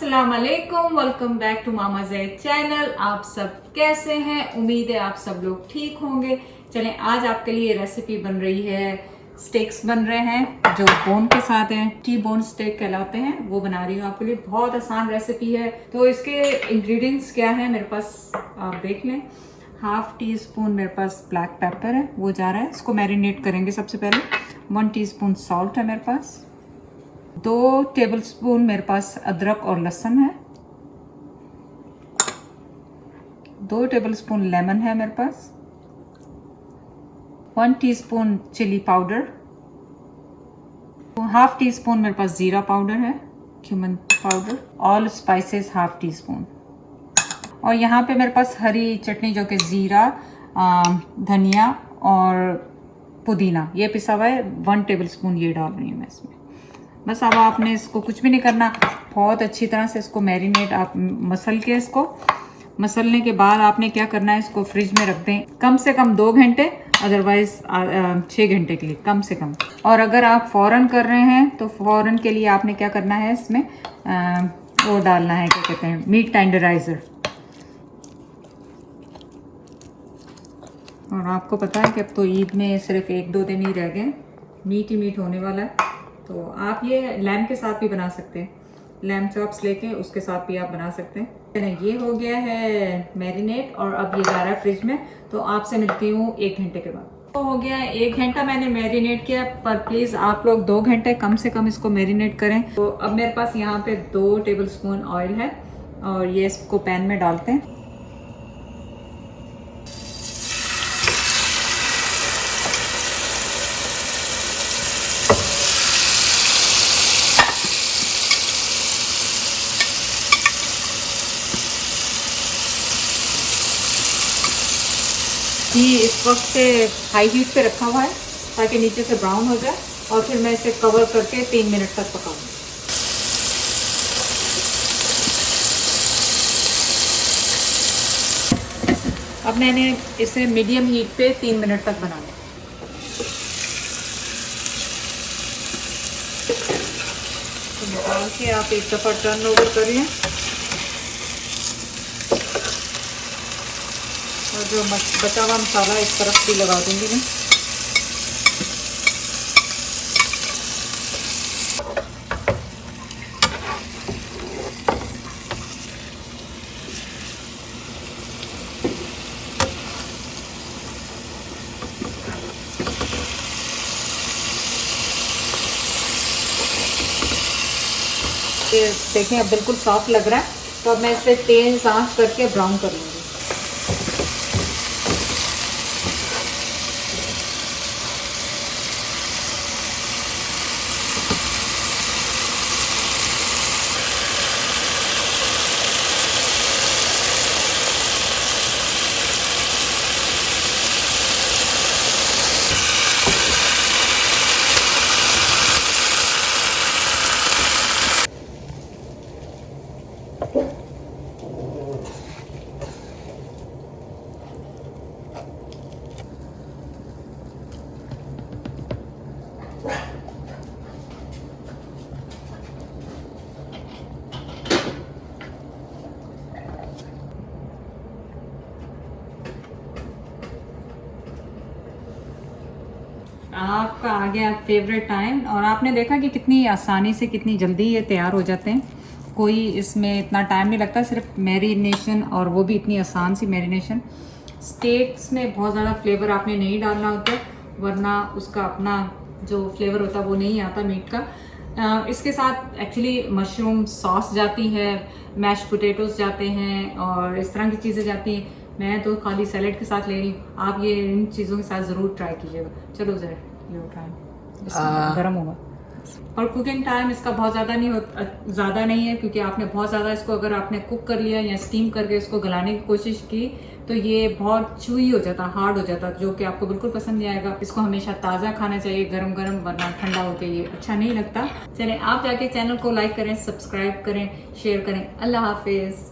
अस्सलाम वालेकुम, welcome back to Mama Zaid channel. आप सब कैसे हैं? उम्मीद है आप सब लोग ठीक होंगे। चलें, आज आपके लिए रेसिपी बन रही है, स्टेक्स बन रहे हैं जो बोन के साथ हैं, टी बोन स्टेक कहलाते हैं। वो बना रही हूँ आपके लिए, बहुत आसान रेसिपी है। तो इसके इंग्रेडिएंट्स क्या है मेरे पास आप देख लें। 1/2 टीस्पून मेरे पास ब्लैक पेपर है, वो जा रहा है, इसको मैरिनेट करेंगे सबसे पहले। 1 टीस्पून सॉल्ट है मेरे पास। 2 टेबलस्पून मेरे पास अदरक और लहसुन है। 2 टेबलस्पून लेमन है मेरे पास। 1 टीस्पून चिली पाउडर। 1/2 टीस्पून मेरे पास जीरा पाउडर है, cumin powder. All spices 1/2 teaspoon. और यहाँ पे मेरे पास हरी चटनी जो कि जीरा, धनिया और पुदीना ये पिसा हुआ है, 1 टेबलस्पून ये डाल रही हूँ मैं इसमें। बस अब आपने इसको कुछ भी नहीं करना, बहुत अच्छी तरह से इसको मैरिनेट आप मसल के, इसको मसलने के बाद आपने क्या करना है, इसको फ्रिज में रख दें कम से कम 2 घंटे, अदरवाइज 6 घंटे के लिए कम से कम। और अगर आप फ़ौरन कर रहे हैं तो फ़ौरन के लिए आपने क्या करना है, इसमें वो डालना है, क्या कहते हैं, मीट टेंडराइज़र। और आपको पता है कि अब तो ईद में सिर्फ 1-2 दिन ही रह गए, मीट ही मीट होने वाला है। तो आप ये लैम के साथ भी बना सकते हैं, लैम चॉप्स लेके उसके साथ भी आप बना सकते हैं। ये हो गया है मैरिनेट और अब ये जा रहा है फ्रिज में। तो आपसे मिलती हूँ 1 घंटे के बाद। तो हो गया है 1 घंटा मैंने मैरिनेट किया, पर प्लीज़ आप लोग 2 घंटे कम से कम इसको मैरिनेट करें। तो अब मेरे पास यहाँ पे 2 टेबलस्पून ऑयल है और ये इसको पैन में डालते हैं। घी इस वक्त से हाई हीट पे रखा हुआ है ताकि नीचे से ब्राउन हो जाए, और फिर मैं इसे कवर करके 3 मिनट तक पकाऊंगी। अब मैंने इसे मीडियम हीट पे 3 मिनट तक बनाना है। तो निकाल के आप एक दफ़ा टर्न ओवर करिए और जो बचा हुआ मसाला इस तरफ भी लगा दूंगी मैं। ये देखें अब बिल्कुल सॉफ्ट लग रहा है, तो अब मैं इसे तेज आंच करके ब्राउन कर लूँगी। आपका आ गया फेवरेट टाइम, और आपने देखा कि कितनी आसानी से, कितनी जल्दी ये तैयार हो जाते हैं। कोई इसमें इतना टाइम नहीं लगता, सिर्फ मैरिनेशन, और वो भी इतनी आसान सी मैरिनेशन। स्टेक्स में बहुत ज़्यादा फ्लेवर आपने नहीं डालना होता, वरना उसका अपना जो फ्लेवर होता है वो नहीं आता मीट का। इसके साथ एक्चुअली मशरूम सॉस जाती है, मैश पोटैटोस जाते हैं और इस तरह की चीज़ें जाती हैं। मैं तो खाली सैलेड के साथ ले रही हूँ, आप ये इन चीज़ों के साथ ज़रूर ट्राई कीजिएगा। चलो ज़रा ये उठाएं, गर्म होगा। और कुकिंग टाइम इसका बहुत ज़्यादा नहीं है, क्योंकि आपने बहुत ज़्यादा इसको अगर आपने कुक कर लिया या स्टीम करके इसको गलाने की कोशिश की तो ये बहुत चूई हो जाता, हार्ड हो जाता, जो कि आपको बिल्कुल पसंद नहीं आएगा। इसको हमेशा ताज़ा खाना चाहिए, गरम गरम, वरना ठंडा होकर ये अच्छा नहीं लगता। चलें, आप जाके चैनल को लाइक करें, सब्सक्राइब करें, शेयर करें। अल्लाह हाफिज़।